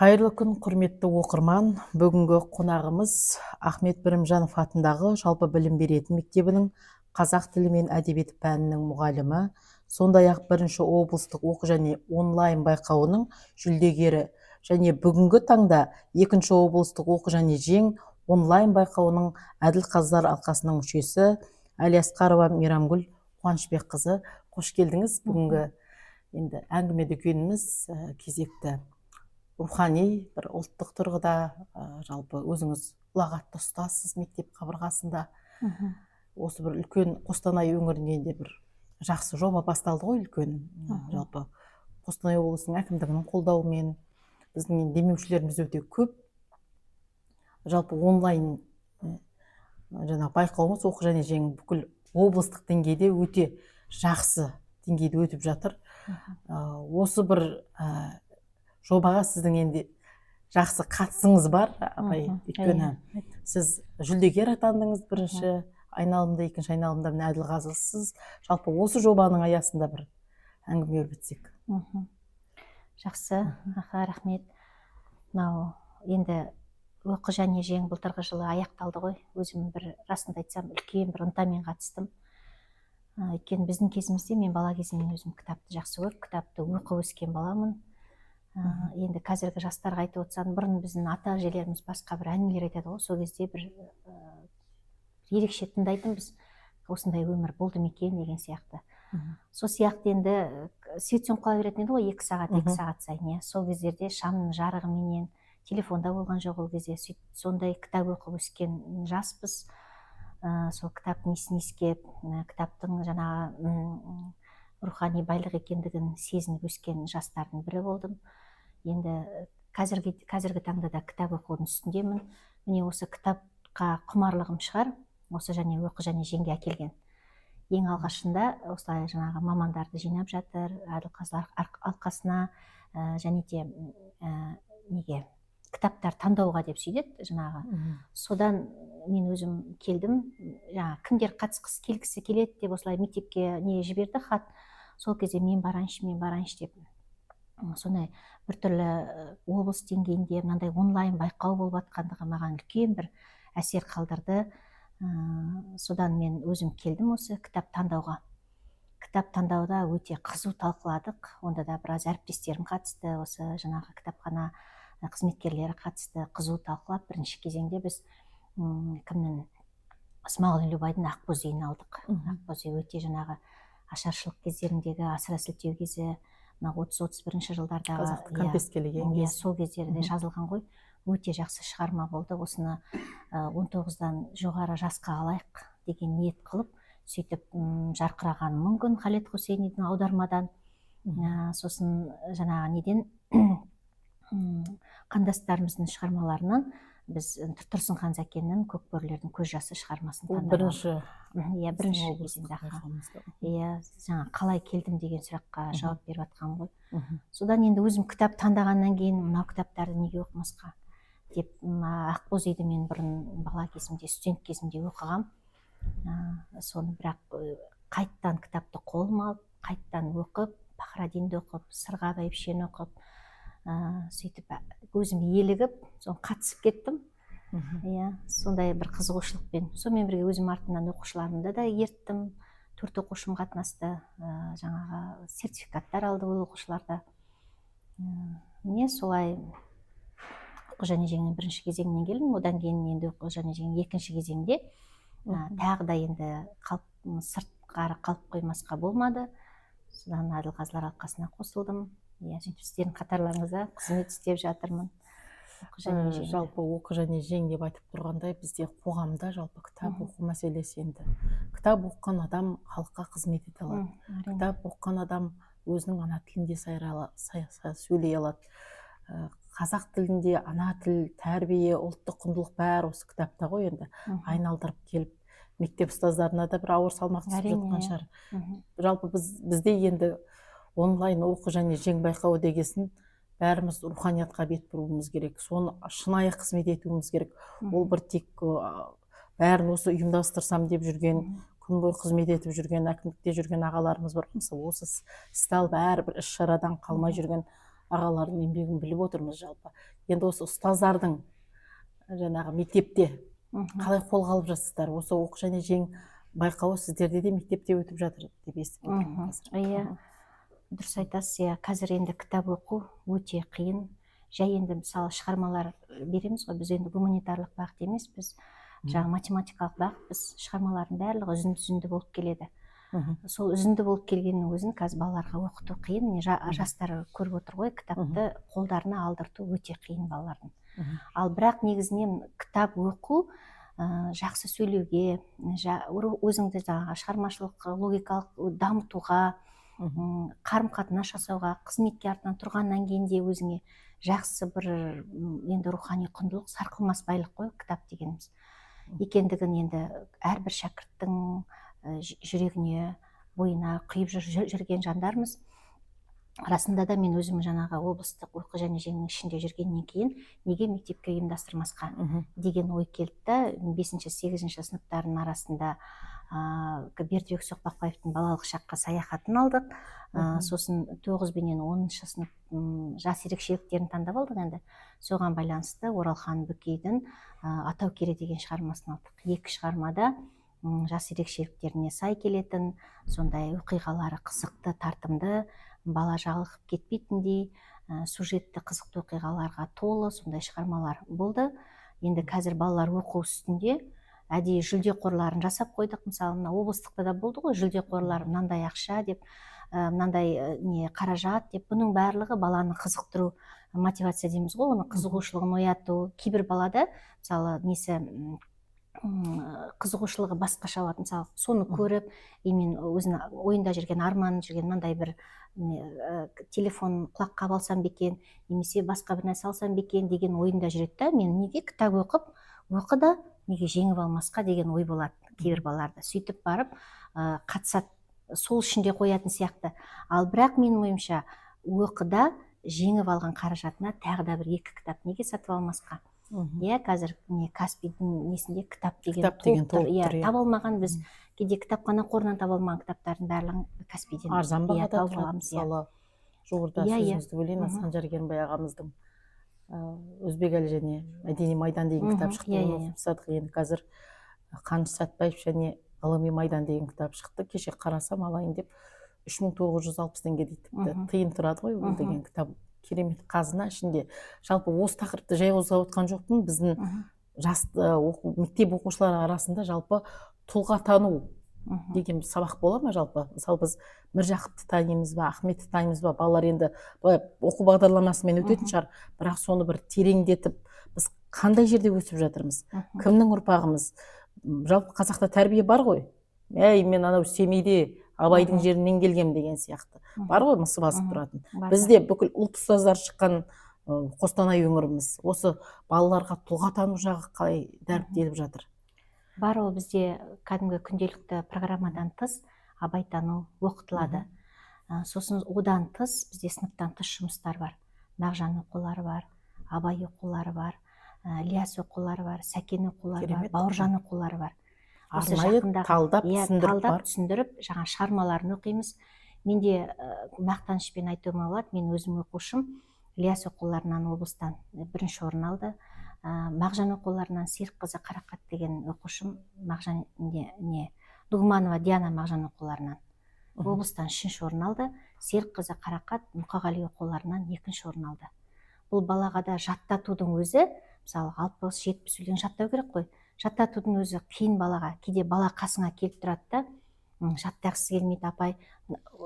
Қайырлы күн, құрметті оқырман. Бүгінгі қонағымыз Ахмет Бірімжанов атындағы жалпы білім беретін мектебінің қазақ тілі мен әдебиеті пәнінің мұғалімі, сондай-ақ бірінші облыстық оқу және онлайн байқауының жүлдегері және бүгінгі таңда екінші облыстық оқу және жең онлайн байқауының әділқазылар алқасының мүшесі Әлиасқарова Мейрамгүл Қуанышбекқызы. Қош келдіңіз. Бүгінгі енді әңгіме дүкеніміз кезекті рухани бір ұлттық тұрғыда жалпы өзіңіз ұлағатты ұстазсыз мектеп қабырғасында. Осы бір үлкен Қостанай өңірінде бір жақсы жоба басталды ғой, үлкен жалпы Қостанай облысының әкімдігінің қолдауымен. Біздің демеушілеріміз өте көп. Жалпы онлайн байқауымыз оқу және жең бүкіл облыстық деңгейде өте жақсы деңгейде өтіп жатыр. Осы бір жобаға сіздің енді жақсы қатысыңыз бар, апай. Өйткені сіз жүлдегер атандыңыз бірінші айналымда, екінші айналымда міне әділқазылсыз. Жалпы осы жобаның аясында бір әңгіме өрбітсек. Жақсы, рахмет. Мынау енді оқу және жең былтырғы жылы аяқталды ғой. Өзім бір расында айтсам үлкен бір ынтамен қатыстым. Өйткені біздің кезімізде мен бала кезімнен өзім кітапты жақсы көріп, кітапты оқып өскен баламын. Енді қазіргі жастарға айтып отырсам, бұрын біздің ата әжелеріміз басқа бір әңгімелер айтады ғой, сол кезде бір ерекше тыңдайтынбыз, осындай өмір болды ма екен деген сияқты. Сол сияқты енді сөйтсем қала беретін еді ғой, 2 сағат сайын. Сол кездерде шамның жарығыменен, телефонда болған жоқ ол кезде, сондай кітап оқып өскен жаспыз. Сол кітап несін иіскеп, кітаптың жаңағы рухани байлық екендігін сезініп өскен жастардың бірі болдым. Енді қазіргі таңда да кітап оқудың үстіндемін. Міне осы кітапқа құмарлығым шығар, осы және оқу және жеңге әкелген. Ең алғашында осылай жаңағы мамандарды жинап жатыр, әділқазылар алқасына және де кітаптар таңдауға деп сөйдеді жаңағы. Содан мен өзім келдім, кімдер қатысқысы келгісі келеді деп осылай мектепке жіберді хат. Сол кезде мен барайыншы деп. Сондай біртүрлі облыс деңгейінде мынандай онлайн байқау болып жатқандығы маған үлкен бір әсер қалдырды. Содан мен өзім келдім осы кітап таңдауға. Кітап таңдауда өте қызу талқыладық. Онда да біраз әріптестерім қатысты, осы жаңағы кітапхана қызметкерлері қатысты, қызу талқылап, бірінші кезеңде біз кімнің Смағұл Елубайдың Ақбозүйін алдық. Ақбозүй өте жаңағы ашаршылық кездеріндегі асыра сілтеу кезі, 30-31 жылдардағы сол кездерде жазылған ғой. Өте жақсы шығарма болды. Осыны 19-дан жоғары жасқа алайық деген ниет қылып, сөйтіп жарқыраған мүмкін Халет Хусейнидің аудармадан, сосын жаңағы неден қандастарымыздың шығармаларынан біз Тұрсынхан Зәкеннің Көкбөрілердің көз жасы шығармасын таңдаған. Бірінші кезеңде. Жаңа қалай келдім деген сұраққа жауап беріп жатқан ғой. Содан енді өзім кітап таңдағаннан кейін мынау кітаптарды неге оқымасқа деп, Ақбозүйді мен бұрын бала кезімде, студент кезімде оқығам. Соны бірақ қайттан кітапты қолыма алып, қайттан оқып, Пахрадинді оқып, Сырға Бәйбішені оқып, сөйтіп өзім елігіп, соны қатысып кеттім. Сондай бір қызығушылықпен. Сонымен бірге өзім артынан оқушыларымды да ерттім. 4 оқушым қатынасты, жаңағы сертификаттар алды ол оқушыларда. Міне солай оқу және жеңнің бірінші кезеңінен келдім. Одан кейін енді оқу және жеңнің екінші кезеңде тағы да енді сыртқары қалып қоймасқа болмады. Содан әділқазылар алқасына қосылдым. Сөйтіп сіздердің қатарларыңызда қызмет істеп жатырмын. Жалпы оқу және жең деп айтып тұрғандай, бізде қоғамда жалпы кітап оқу мәселесі енді. Кітап оқыған адам халыққа қызмет ете алады. Кітап оқыған адам өзінің ана тілінде сөйлей алады. Қазақ тілінде ана тіл, тәрбие, ұлттық құндылық бәрі осы кітапта ғой енді. Айналдырып келіп, мектеп ұстаздарына да бір ауыр салмақ түсіп жатқан шығар. Жалпы бізде енді онлайн оқу және жең байқауы дегесін бәріміз руханиятқа бет бұруымыз керек, соны шынайы қызмет етуіміз керек. Ол бір тек бәрін осы ұйымдастырсам деп жүрген, күн бойы қызмет етіп жүрген, әкімдікте жүрген ағаларымыз бар. Мысалы осы істі алып әрбір іс-шарадан қалмай жүрген ағалардың еңбегін біліп отырмыз жалпы. Енді осы ұстаздардың жаңағы мектепте қалай қолға алып жатсыздар? Осы оқу және жең байқауы сіздерде де мектепте өтіп жатыр деп естіп отырмын қазір. Иә, дұрыс айтасыз. Иә, қазір енді кітап оқу өте қиын. Жай енді мысалы шығармалар береміз ғой, біз енді гуманитарлық бағыт емес, біз жаңағы математикалық бағыт, біз шығармалардың барлығы үзінді болып келеді. Сол үзінді болып келгеннің өзін қазір балаларға оқыту қиын. Міне жастар көріп отыр ғой, кітапты қолдарына алдырту өте қиын балалардың. Ал бірақ негізінен кітап оқу жақсы сөйлеуге, өзіңді жаңағы шығармашылық логикалық дамытуға, қарым-қатынас жасауға, қызметке артынан тұрғаннан кейін де өзіңе жақсы бір енді рухани құндылық, сарқылмас байлық қой кітап дегеніміз екендігін енді әрбір шәкірттің жүрегіне, бойына құйып жүрген жандармыз. Расында да мен өзім жаңағы облыстық оқу және жеңнің ішінде жүргеннен кейін неге мектепке ұйымдастырмасқа деген ой келді да, 5-8 сыныптардың арасында Бердібек Соқпақбаевтың балалық шаққа саяхатын алдық. Сосын 9 бенен 10 сынып жас ерекшеліктерін таңдап алдық. Енді соған байланысты Оралхан Бөкейдің Атау кере деген шығармасын алдық. 2 шығармада жас ерекшеліктеріне сай келетін, сондай оқиғалары қызықты, тартымды, бала жалығып кетпейтіндей, сюжетті қызықты оқиғаларға толы сондай шығармалар болды. Енді қазір балалар оқу үстінде әдейі жүлде қорларын жасап қойдық. Мысалы, мына облыстықта да болды ғой, жүлде қорлары мынандай ақша деп, мынандай қаражат деп. Бұның барлығы баланы қызықтыру, мотивация дейміз ғой, оның қызығушылығын ояту. Кейбір балада мысалы қызығушылығы басқаша болады. Мысалы, соны көріп, мен өзінің ойында жүрген, арманын жүрген мынандай бір телефон құлаққа алсам бекен, немесе басқа бір нәрсе алсам бекен деген ойында жүреді да, мен неге кітап оқы да неге жеңіп алмасқа деген ой болады кейбір балаларда. Сөйтіп барып қатысады, сол ішінде қоятын сияқты. Ал бірақ менің ойымша оқыда жеңіп алған қаражатына тағы да бір 2 кітап неге сатып алмасқа? Иә, қазір Каспийдің несінде кітап деген толып тұр. Таба алмаған біз кейде кітапхана қорынан таба алмаған кітаптардың барлығын Каспийден арзан бағада тұрады. Мысалы, жуырда сөзіңізді бөлейін, Санжар Керімбай ағамыздың Өзбекәлі және Мәдени Майдан деген кітап шықты. Оны оқып тастадық. Енді қазір Қаныш Сәтбаев және Ғылыми Майдан деген кітап шықты. Кеше қарасам алайын деп 3960 теңге дейді. Тиын тұрады ғой бұл деген кітап. Керемет қазына ішінде. Жалпы осы тақырыпты жай қозғап отқан жоқпын. Біздің жас мектеп оқушылары арасында жалпы тұлға тану деген сабақ бола ма жалпы? Мысалы, біз Міржақыпты танимыз ба, Ахметті танимыз ба? Балалар енді оқу бағдарламасымен өтетін шығар, бірақ соны бір тереңдетіп, біз қандай жерде өсіп жатырмыз? Кімнің ұрпағымыз? Жалпы қазақта тәрбие бар ғой. Мен анау семейде Абайдың жерінен келгем деген сияқты. Бар ғой, мысы басып тұратын. Бізде бүкіл ұлт ұстаздар шыққан Қостанай өңіріміз. Осы балаларға тұлға тану жағы қалай дәріптеліп жатыр? Бар, ол бізде кәдімгі күнделікті программадан тыс абайтану оқытылады. Сосын одан тыс бізде сыныптан тыс жұмыстар бар. Мағжан оқулары бар, Абай оқулары бар, Ілияс оқулары бар, Сәкен оқулары бар, Бауыржан оқулары бар. Арнайы талдап түсіндіріп, жаңа шығармаларын оқимыз. Менде мақтанышпен айтуыма болады, мен өзім оқушым Ілияс оқуларынан облыстан 1-ші орын алды. Мағжан оқуларынан Серікқызы Қарақат деген оқушым, Мағжан Дуғманова Диана Мағжан оқуларынан облыстан 3-ші орын алды. Серікқызы Қарақат Мұқағали оқуларынан 2-ші орын алды. Бұл балаға да жаттатудың өзі, мысалы 60-70 өлең жаттау керек қой. Жаттатудың өзі қиын балаға. Кейде бала қасыңа келіп тұрады да, жаттағысы келмейді, апай,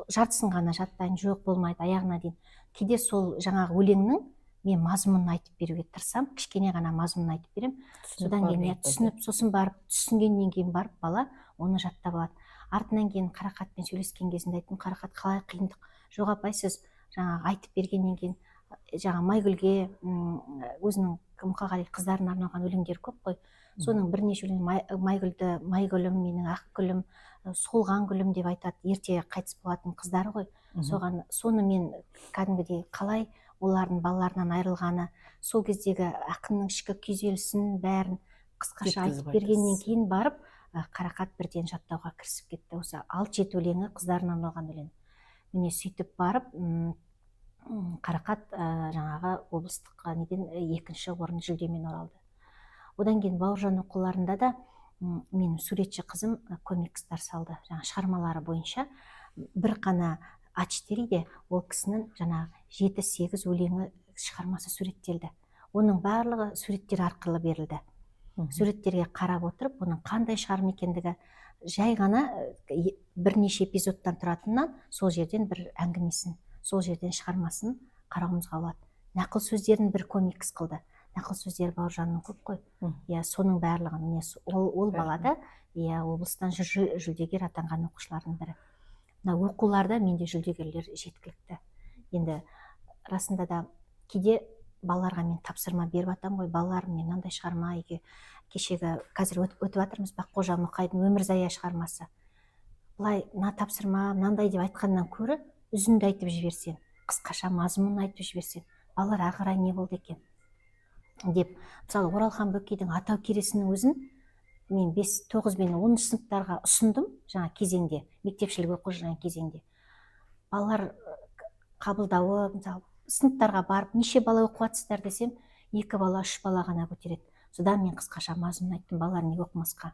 жартысын ғана жаттайын, жоқ болмайды, аяғына дейін. Кейде сол жаңағы өлеңнің мен мазмұнын айтып беруге тырысам, кішкене ғана мазмұнын айтып берем. Содан кейін түсініп, сосын барып, түсінгеннен кейін барып бала оны жаттап алады. Артынан кейін Қарақатпен сөйлескен кезінде айттым, Қарақат қалай қиындық? Жоқ апай, сіз жаңағы айтып бергеннен кейін жаңа Майгүлге өзінің Мұқағали қыздарына арналған өлеңдер көп қой. Соның бірнеше өлең Майгүлді, Майгүлім, менің ақ гүлім, солған гүлім деп айтады, ерте қайтыс болатын қыздары ғой. Соны мен кәдімгідей қалай олардың балаларынан айырылғаны, сол кездегі ақынның ішкі күйзелісін бәрін қысқаша айтып бергеннен кейін барып Қарақат бірден жаттауға кірісіп кетті. Осы 6-7 өлеңі қыздарына арналған өлең. Міне сөйтіп барып Қарақат жаңағы облыстық неден екінші орын жүлдемен оралды. Одан кейін Бауыржан оқуларында да менің суретші қызым комикстар салды. Жаңа шығармалары бойынша бір қана А4-де ол кісінің жаңағы 7-8 өлеңі шығармасы суреттелді. Оның барлығы суреттер арқылы берілді. Суреттерге қарап отырып, оның қандай шығарма екендігі жай ғана бірнеше эпизодтан тұратыннан сол жерден бір әңгімесін, сол жерден шығармасын қарауымызға болады. Нақыл сөздерін бір комикс қылды. Нақыл сөздері Бауыржанның көп қой. Иә, соның барлығын міне ол балада иә облыстан жүлдегер атанған оқушылардың бірі. Мына оқуларда менде жүлдегерлер жеткілікті. Енді расында да кейде балаларға мен тапсырма беріп жатамын ғой, балаларым мен мынандай шығарма кешегі қазір өтіп жатырмыз Баққожа Мұқайдың Өмірзая шығармасы. Былай мына тапсырма мынандай деп айтқаннан көрі үзінді айтып жіберсең, қысқаша мазмұнын айтып жіберсең, балалар ағырай не болды екен деп. Мысалы Оралхан Бөкейдің Атау кересінің өзін мен 9 мен 10 сыныптарға ұсындым жаңа кезеңде, мектепшілік оқу жаңа кезеңде. Балалар қабылдауы, мысалы сыныптарға барып неше бала оқып жатсыздар десем, 2 бала 3 бала ғана көтереді. Содан мен қысқаша мазмұн айттым, балалар не оқымасқа.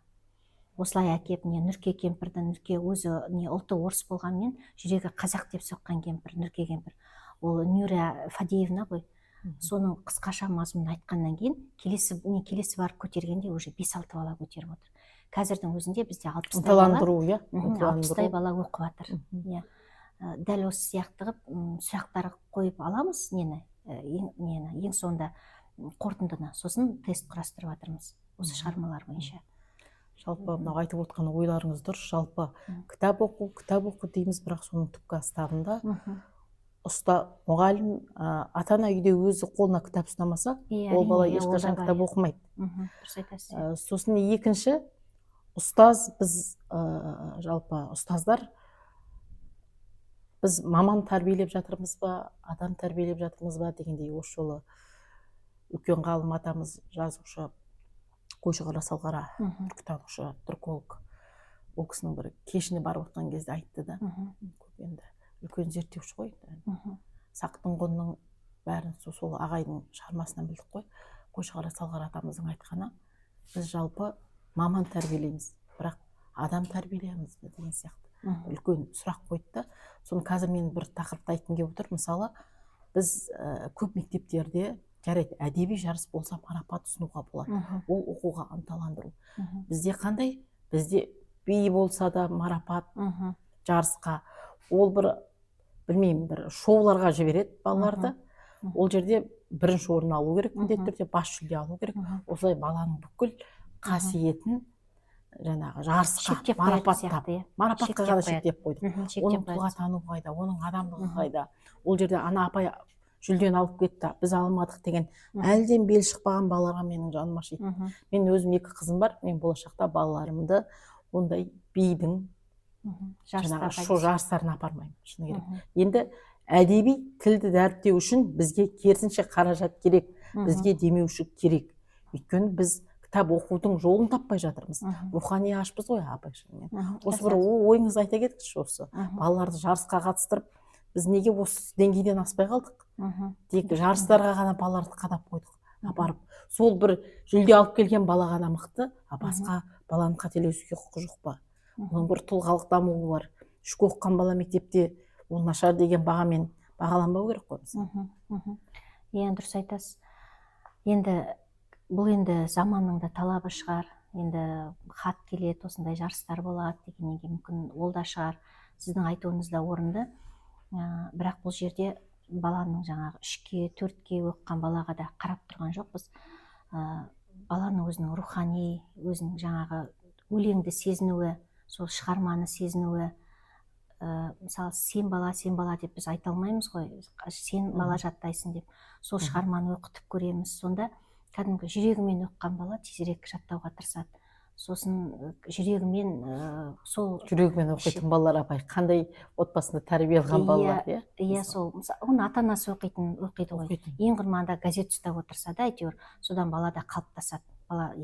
Осылай әкеп, Нұрке кемпірді, Нұрке өзі ұлты орыс болғанмен жүрегі қазақ деп соққан кемпір, Нұрке кемпір. Ол Нюра Фадеевна ғой. Соның қысқаша мазмұнын айтқаннан кейін келесі барып көтергенде уже 5-6 бала көтеріп отыр. Қазірдің өзінде бізде 60-тай бала оқып жатыр. Дәл осы сияқты сұрақтар қойып аламыз ең соңында қорытындыны, сосын тест құрастырып жатырмыз осы шығармалар бойынша. Жалпы мынау айтып отқан ойларыңыз дұрыс. Жалпы кітап оқу дейміз, бірақ соның түпкі астарында мұғалім, ата-ана үйде өзі қолына кітап ұстамаса, ол бала ешқашан кітап оқымайды. Дұрыс айтасыз. Сосын екінші, ұстаз, біз жалпы ұстаздар, біз маман тәрбиелеп жатырмыз ба, адам тәрбиелеп жатырмыз ба дегендей осы жолы үлкен ғалым атамыз, жазушы Қойшығара Салғара, түркітанушы, түрколог, ол кісінің бір кешіне барып отқан кезде айтты да, енді үлкен зерттеуші ғой. Сақтың құнның бәрін сол ағайдың шығармасынан білдік қой. Қойшығара Салғара атамыздың айтқаны, біз жалпы маман тәрбиелейміз, бірақ адам тәрбиелейміз деген сияқты үлкен сұрақ қойды да. Соны қазір мен бір тақырыпты айтқым келіп отыр. Мысалы, біз көп мектептерде жарайды, әдеби жарыс болса марапат ұсынуға болады. Ол оқуға ынталандыру. Бізде қандай? Бізде би болса да марапат жарысқа, ол бір білмеймін, бір шоуларға жібереді балаларды. Ол жерде бірінші орын алу керек, міндетті түрде бас жүлде алу керек. Осылай баланың бүкіл қасиетін жаңағы жарысқа, марапатқа ғана шектеп қойдық. Оның тұлға тану қайда, оның адамдығы қайда. Ол жерде ана апай жүлдені алып кетті, біз алмадық деген әлден бел шықпаған балаларға менің жаным ашиды. Мен өзім 2 қызым бар, мен болашақта балаларымды ондай бидің жарыстарына апармаймын, шыны керек. Енді әдеби тілді дәріптеу үшін бізге керісінше қаражат керек, бізге демеуші керек. Өйткені біз кітап оқудың жолын таппай жатырмыз. Рухани ашпыз ғой апай. Осы бір ойыңызды айта кетіңізші осы. Балаларды жарысқа қатыстырып, біз неге осы деңгейден аспай қалдық? Тек жарыстарға ғана балаларды қадап қойдық, апарып. Сол бір жүлде алып келген бала ғана мықты, басқа баланы қателесуге құқы жоқ па? Оның бір тұлғалық дамуы бар. 3 оқыған бала мектепте ол нашар деген бағамен бағаланбау керек қой мысалы. Иә, дұрыс айтасыз. Енді бұл заманның да талабы шығар. Енді хат келеді, осындай жарыстар болады дегеннен кейін мүмкін ол да шығар. Сіздің айтуыңыз да орынды. Бірақ бұл жерде баланың жаңағы 3-ке, 4-ке оқыған балаға да қарап тұрған жоқпыз. Баланың өзінің рухани, өзінің жаңағы өлеңді сезінуі, сол шығарманы сезінуі, мысалы сен бала деп біз айта алмаймыз ғой, сен бала жаттайсың деп. Сол шығарманы оқытып көреміз. Сонда кәдімгі жүрегімен оқыған бала тезірек жаттауға тырысады. Сосын жүрегімен оқитын балалар апай, қандай отбасында тәрбие алған балалар, иә? Иә, сол. Оны ата-анасы оқиды ғой. Ең құрманда газет ұстап отырса да, әйтеуір содан бала да қалыптасады. Бала,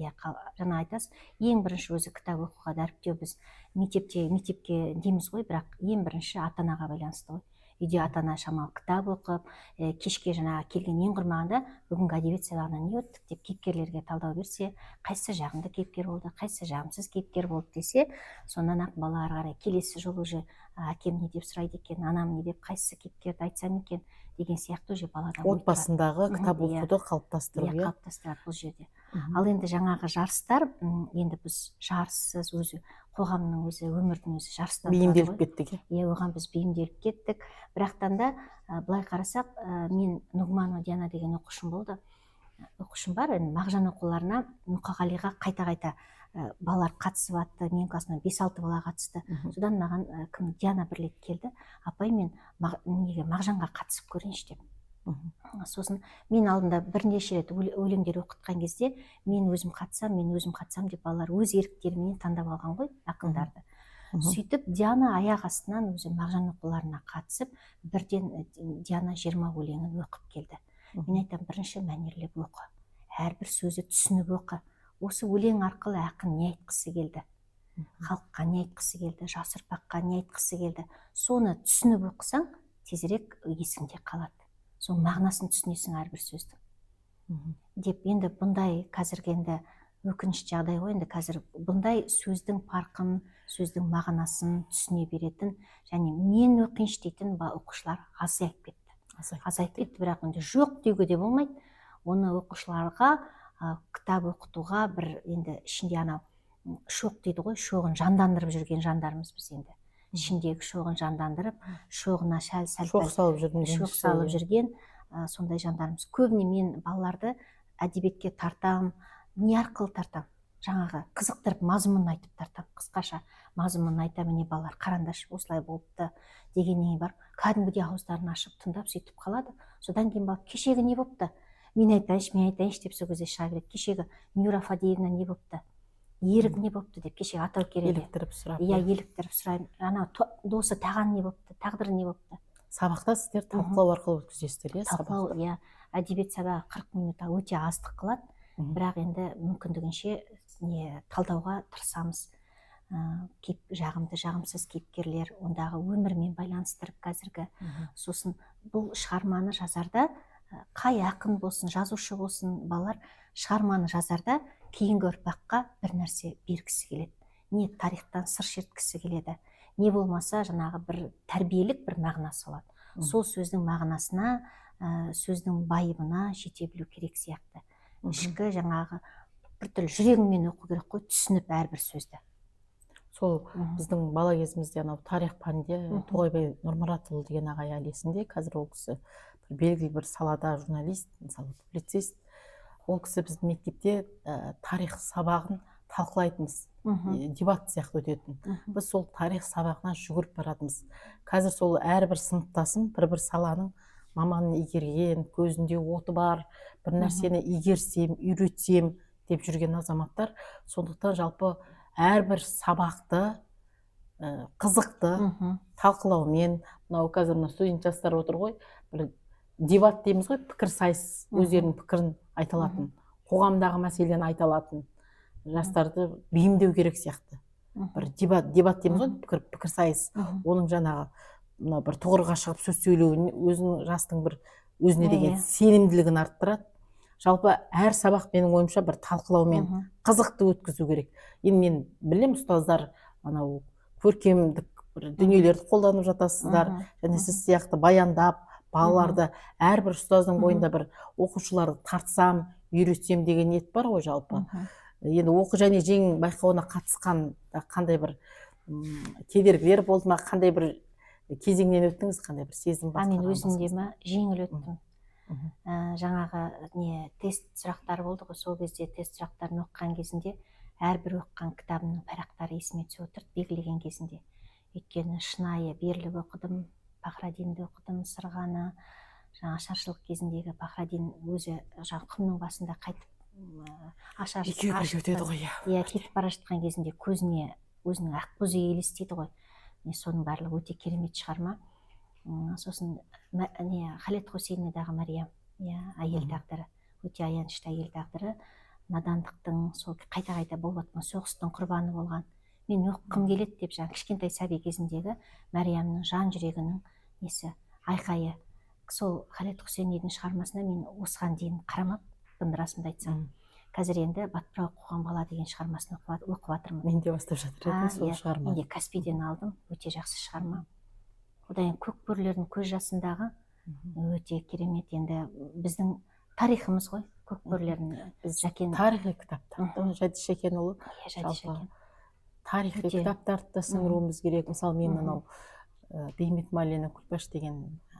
жаңа айтасыз, ең бірінші өзі кітап оқуға дәріптеу біз мектепке дейміз ғой, бірақ ең бірінші ата-анаға байланысты ғой. үйде ата ана шамалы кітап оқып, кешке жаңағы келген ең құрмағанда бүгінгі әдебиет сабағына не өттік деп кейіпкерлерге талдау берсе, қайсы жағымды кейіпкер болды, қайсы жағымсыз кейіпкер болды десе, сонан ақ бала ары қарай келесі жолы уже әкем не деп сұрайды екен, анам не деп, қайсы кейіпкерді айтсам екен деген сияқты уже балада ой тұрады. Отбасындағы кітап оқуды қалыптастыру, иә, қалыптастырады бұл жерде. Ал енді жаңағы жарыстар, енді біз жарыссыз өзі қоғамның өзі, өмірдің өзі жарыстан бейімделіп кеттік. Иә, оған біз бейімделіп кеттік. Бірақтан да былай қарасақ, мен Нұғманова Диана деген оқушым болды. Оқушым бар, енді Мағжан оқуларына Мұқағалиға қайта-қайта балалар қатысып атты. Менің классымнан 5-6 бала қатысты. Содан маған кім Диана бір рет келді. Апай, мен Мағжанға қатысып көрейінші деп. Сосын мен алдында бірнеше рет өлеңдер оқытқан кезде мен өзім қатысам деп балалар өз еріктерімен таңдап алған ғой ақындарды. Сөйтіп Диана аяқ астынан өзі Мағжан оқуларына қатысып, бірден Диана 20 өлеңін оқып келді. Мен айтам, бірінші мәнерлеп оқы, әрбір сөзі түсініп оқы. Осы өлең арқылы ақын не айтқысы келді, халыққа не айтқысы келді, жас ұрпаққа не айтқысы келді, соны түсініп оқысаң тезірек есіңде қалады. Сол мағынасын түсінесің әрбір сөздің. Деп енді бұндай қазіргі енді өкінішті жағдай ғой, енді қазір бұндай сөздің парқын, сөздің мағынасын түсіне беретін және мен өкініш дейтін оқушылар азайып кетті. Бірақ енді жоқ деуге де болмайды. Оны оқушыларға кітап оқытуға бір енді ішінде анау шоқ дейді ғой, шоғын жандандырып жүрген жандармыз біз енді. Ішіндегі шоғын жандандырып, шоғына шоқ салып жүрген сондай жандарымыз. Көбіне мен балаларды әдебиетке тартам, не арқылы тартам? Жаңағы қызықтырып мазмұнын айтып тартам. Қысқаша мазмұнын айтам, міне балалар қарандаш осылай болыпты дегеннен бар. Кәдімгідей ауыздарын ашып тыңдап сөйтіп қалады. Содан кейін барып кешегі не болыпты? Мен айтайыншы деп сол кезде шыға береді. Кешегі Нюра Фадеевна не болыпты? Ерік не болыпты деп кешегі атау кереді. Еліктіріп сұрап. Иә, еліктіріп сұраймын. Ана досы таған не болыпты? Тағдыры не болыпты? Сабақта сіздер талқылау арқылы өткізесіздер, иә? Талқылау, иә. Әдебиет сабағы 40 минут өте аздық қылады. Бірақ енді мүмкіндігінше талдауға тырысамыз. Жағымды, жағымсыз кейіпкерлер, ондағы өмірмен байланыстырып қазіргі. Сосын бұл шығарманы жазарда қай ақын болсын, жазушы болсын, балалар шығарманы жазарда кейінгі ұрпаққа бір нәрсе бергісі келеді. Не тарихтан сыр шерткісі келеді, не болмаса жаңағы бір тәрбиелік бір мағынасы болады. Сол сөздің мағынасына, сөздің байыбына жете білу керек сияқты. Ішкі жаңағы бір түрлі жүрегіңмен оқу керек қой, түсініп әрбір сөзді. Сол біздің бала кезімізде анау тарих пәнінде Тоғайбай Нұрмұратұлы деген ағай әлі есімде. Қазір ол кісі белгілі бір салада журналист, мысалы публицист. Ол кісі біздің мектепте тарих сабағын талқылайтынбыз. Дебат сияқты өтетін. Біз сол тарих сабағына жүгіріп баратынбыз. Қазір сол әрбір сыныптасым бір саланың маманын игерген, көзінде оты бар, бір нәрсені игерсем, үйретсем деп жүрген азаматтар. Сондықтан жалпы әрбір сабақты қызықты талқылаумен, мынау қазір студент жастар отыр ғой, бір дебат дейміз ғой, пікір сайыс, өздерінің пікірін айта алатын, қоғамдағы мәселені айта алатын жастарды бейімдеу керек сияқты. Бір дебат дейміз ғой, пікір сайыс. Оның жаңағы бір тұғырға шығып сөз сөйлеуін, өзінің жастың бір өзіне деген сенімділігін арттырады. Жалпы әр сабақ менің ойымша бір талқылаумен қызықты өткізу керек. Енді мен білем, ұстаздар анау көркемдік бір дүниелерді қолданып жатасыздар, және сіз сияқты баяндап балаларды, әрбір ұстаздың бойында бір оқушыларды тартсам, үйретсем деген ниет бар ғой жалпы. Енді оқу және жең байқауына қатысқан қандай бір кедергілер болды ма, қандай бір кезеңнен өттіңіз, қандай бір сезім бар? Мен өзімде ме жеңіл өттім. Жаңағы тест сұрақтары болды ғой, сол кезде тест сұрақтарын оқыған кезінде әрбір оқыған кітабымның парақтары есіме түсіп отырды белгілеген кезінде. Өйткені шынайы беріліп оқыдым, Пахрадинді оқыдым, Сырғаны, жаңа ашаршылық кезіндегі Пахрадин өзі құмның басында қайтып кетіп бара жатқан кезінде көзіне өзінің ақбөзі елестейді ғой. Соның барлығы өте керемет шығарма. Сосын Халет Хусейнидағы Мариям, әйел тағдыры, өте аянышты әйел тағдыры, надандықтың, сол қайта-қайта болып жатқан соғыстың құрбаны болған. Мен оқығым келеді деп, жаңа кішкентай сәби кезіндегі Мариямның жан жүрегінің айқайы. Сол Халет Хусейнидің шығармасына мен осыған дейін қарамаппын, расымды айтсам. Қазір енді Батпырау қуған бала деген шығармасын оқып жатырмын. Мен де бастап жатыр едім сол шығарма. Мен де Каспийден алдым, өте жақсы шығарма. Одан кейін Көкбөрілердің көз жасындағы өте керемет. Енді біздің тарихымыз ғой, Көкбөрілердің. Жәкен Тарихи кітаптарды Жәдіс Шәкенұлы тарихи Өте. кітаптарды да сіңіруіміз керек. Мысалы мен анау Бейімбет Майлиннің Күлпаш деген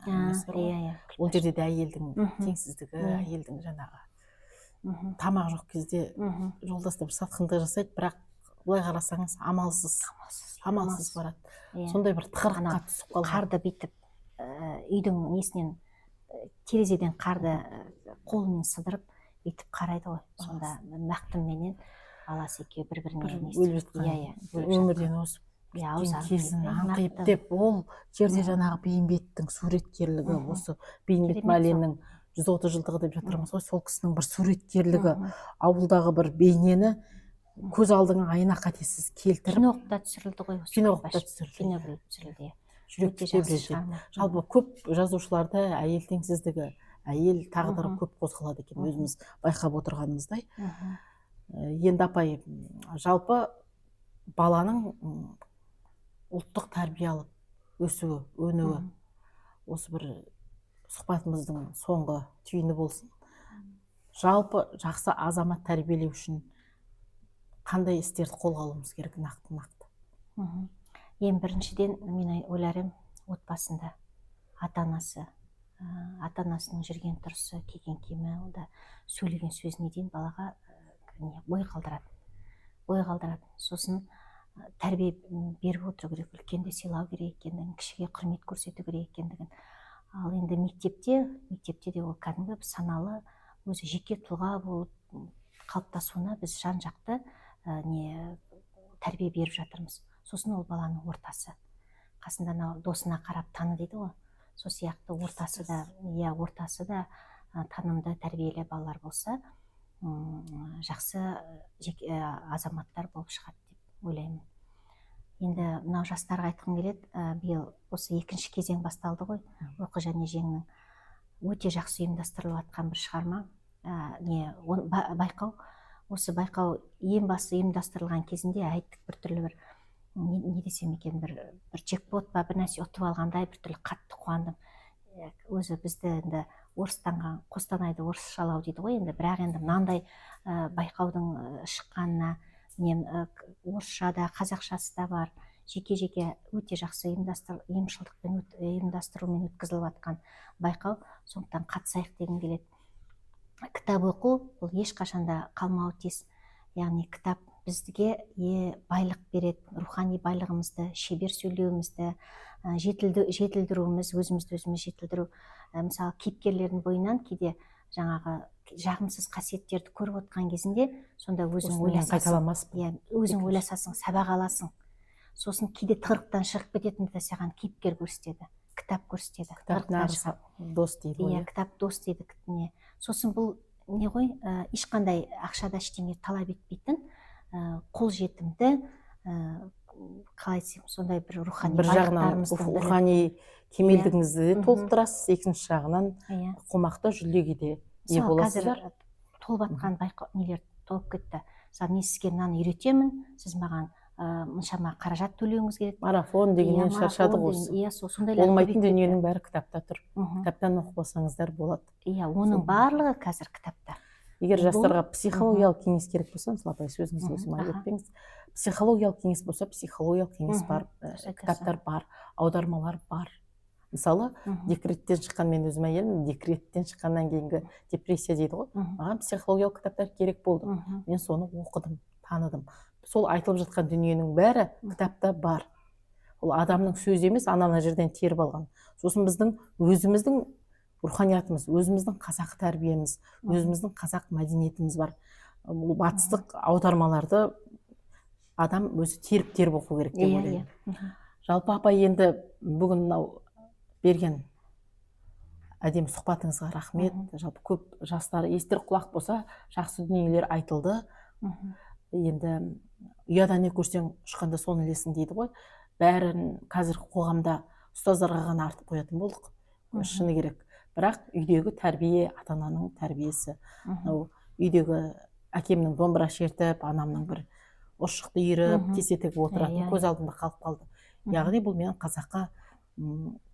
әңгімесі бар ғой. Ол жерде де әйелдің теңсіздігі, әйелдің жаңағы тамақ жоқ кезде жолдасты бір сатқындық жасайды, бірақ былай қарасаңыз амалсыз барады. Сондай бір тығырыққа түсіп қалған. Қарды бүйтіп үйдің несінен, терезеден қарды қолымен сыдырып бүйтіп қарайды ғой. Сонда мақтымменен баласы екеуі бір-біріне өліп жатқан, өмірден озып кезін аңқиып деп, ол жерде жаңағы Бейімбеттің суреткерлігі, осы Бейімбет Майлиннің 130 жылдығы деп жатырмыз ғой, сол кісінің бір суреткерлігі, ауылдағы бір бейнені көз алдыңа айна қатесіз келтіріп. Киноқта түсірілді ғой. Киноқта түсірілді. Жүректі тебірентеді. Жалпы көп жазушыларда әйел теңсіздігі, әйел тағдыры көп қозғалады екен, өзіміз байқап отырғанымыздай. Енді апай, жалпы баланың ұлттық тәрбие алып өсуі, өнуі, осы бір сұхбатымыздың соңғы түйіні болсын. Жалпы жақсы азамат тәрбиелеу үшін қандай істерді қолға алуымыз керек нақты? Ең біріншіден мен ойларым, отбасында ата-анасының жүрген тұрысы, киген киімі, олда сөйлеген сөзіне дейін балаға ой қалдырады. Сосын тәрбие беріп отыру керек, үлкенді сыйлау керек екендігін, кішіге құрмет көрсету керек екендігін. Ал енді мектепте де ол кәдімгі саналы, өзі жеке тұлға болып қалыптасуына біз жан-жақты тәрбие беріп жатырмыз. Сосын ол баланың ортасы. Қасында досына қарап таны дейді ғой. Сол сияқты ортасы да танымды, тәрбиелі балалар болса, жақсы азаматтар болып шығады деп ойлаймын. Енді мынау жастарға айтқым келеді, биыл осы екінші кезең басталды ғой, оқы және жеңнің. Өте жақсы ұйымдастырылып жатқан бір шығарма, байқау. Осы байқау ең басы ұйымдастырылған кезінде айттық, бір түрлі бір не десем екен, бір джекпот па, бір нәрсе ұтып алғандай бір түрлі қатты қуандым. Өзі бізді енді орыстанған, Қостанайды орысшалау дейді ғой, енді бірақ енді мынандай байқаудың шыққанына орысша да, қазақшасы да бар, жеке-жеке өте жақсы ұйымшылдықпен ұйымдастырумен өткізіліп жатқан байқау. Сондықтан қатысайық дегім келеді. Кітап оқу бұл ешқашанда қалмауы тиіс. Яғни кітап бізге байлық береді, рухани байлығымызды, шебер сөйлеуімізді, жетілдіруіміз, өзімізді жетілдіру. Мысалы, кейіпкерлердің бойынан кейде жаңағы жағымсыз қасиеттерді көріп отқан кезінде, сонда өзің ойласасың, сабақ аласың. Сосын кейде тығырықтан шығып кететінді саған кейіпкер көрсетеді, кітап көрсетеді. Кітап нағыз дос дейді ғой. Кітап дос дейді. Сосын бұл не ғой, ешқандай ақшада ештеңе талап етпейтін, қолжетімді, қалай десем, сондай бір рухани байлықтарымыздың бірі. Рухани кемелдігіңізді де толықтырасыз, екінші жағынан қомақты жүлдеге де ие боласыздар. Қазір толып жатқан нелер толып кетті. Мен сізге мынаны үйретемін, сіз маған мұншама қаражат төлеуіңіз керек. Марафон дегеннен шаршадық осы. Болмайтын дүниенің бәрі кітапта тұр. Кітаптан оқып алсаңыздар болады. Оның барлығы қазір кітапта. Егер жастарға психологиялық кеңес керек болса, мысалы апай сөзіңіз осыма етпеңіз. Психологиялық кеңес болса, психологиялық кеңес бар, кітаптар бар, аудармалар бар. Мысалы, декреттен шыққан, мен өзім әйелмін, декреттен шыққаннан кейінгі депрессия дейді ғой. Маған психологиялық кітаптар керек болды. Мен соны оқыдым, таныдым. Сол айтылып жатқан дүниенің бәрі кітапта бар. Ол адамның сөзі емес, ана жерден теріп алған. Сосын біздің өзіміздің руханиятымыз, өзіміздің қазақ тәрбиеміз, өзіміздің қазақ мәдениетіміз бар. Батыстық аудармаларды адам өзі теріп оқу керек деп ойлаймын. Жалпы апай, енді бүгін мынау берген әдемі сұхбатыңызға рахмет. Жалпы көп жастар естір құлақ болса, жақсы дүниелер айтылды. Енді ұяда не көрсең ұшқанда соны ілесің дейді ғой. Бәрін қазір қоғамда ұстаздарға ғана артып қоятын болдық. шыны керек. Бірақ үйдегі тәрбие ата ананың тәрбиесі. Мынау үйдегі әкемнің домбыра шертіп, анамның бір ұршықты үйіріп, кесе тігіп отыратын көз алдымда қалып қалды. Яғни бұл менің қазаққа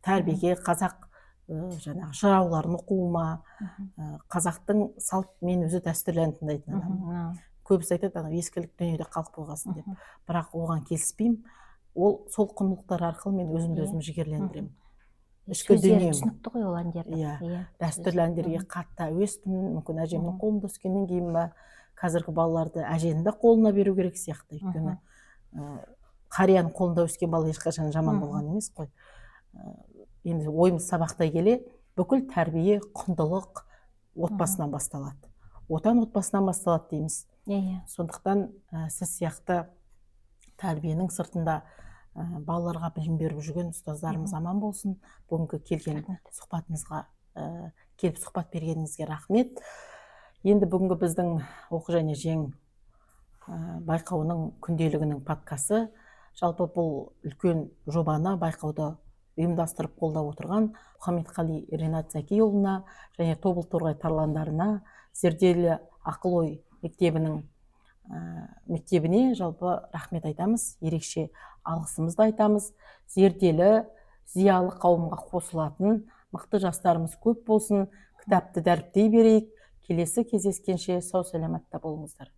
тәрбиеге, қазақ жаңағы жырауларын оқуыма, қазақтың салт мен өзі дәстүрлі ән тыңдайтын адаммын. Көбісі айтады, анау ескілік дүниеде қалып қойғасын деп. Бірақ оған келіспеймін. Ол сол құндылықтар арқылы мен өзімді өзім жігерлендіремін. Ішкі дүнием. Түсінікті ғой ол әндерді. Дәстүрлі әндерге қатты әуеспін. Мүмкін әжемнің қолында өскеннен кейін ба, қазіргі балаларды әженің де қолына беру керек сияқты. Өйткені қарияның қолында өскен бала ешқашан жаман болған емес қой. Енді ойымыз сабақтай келе, бүкіл тәрбие, құндылық отбасынан басталады. Отан отбасынан басталады дейміз. Сондықтан сіз сияқты тәрбиенің сыртында балаларға білім беріп жүрген ұстаздарымыз аман болсын. Бүгінгі келген сұхбатымызға келіп сұхбат бергеніңізге рахмет. Енді бүгінгі біздің оқы және жең байқауының күнделігінің подкасты. Жалпы бұл үлкен жобаны, байқауды ұйымдастырып қолдап отырған Мұхаммедқали Ринат Закиұлына және Тобыл Торғай тарландарына, зерделі ақыл-ой мектебіне жалпы рахмет айтамыз, ерекше алғысымызды айтамыз. Зерделі, зиялы қауымға қосылатын мықты жастарымыз көп болсын, кітапты дәріптей берейік. Келесі кездескенше сау саламатта болыңыздар.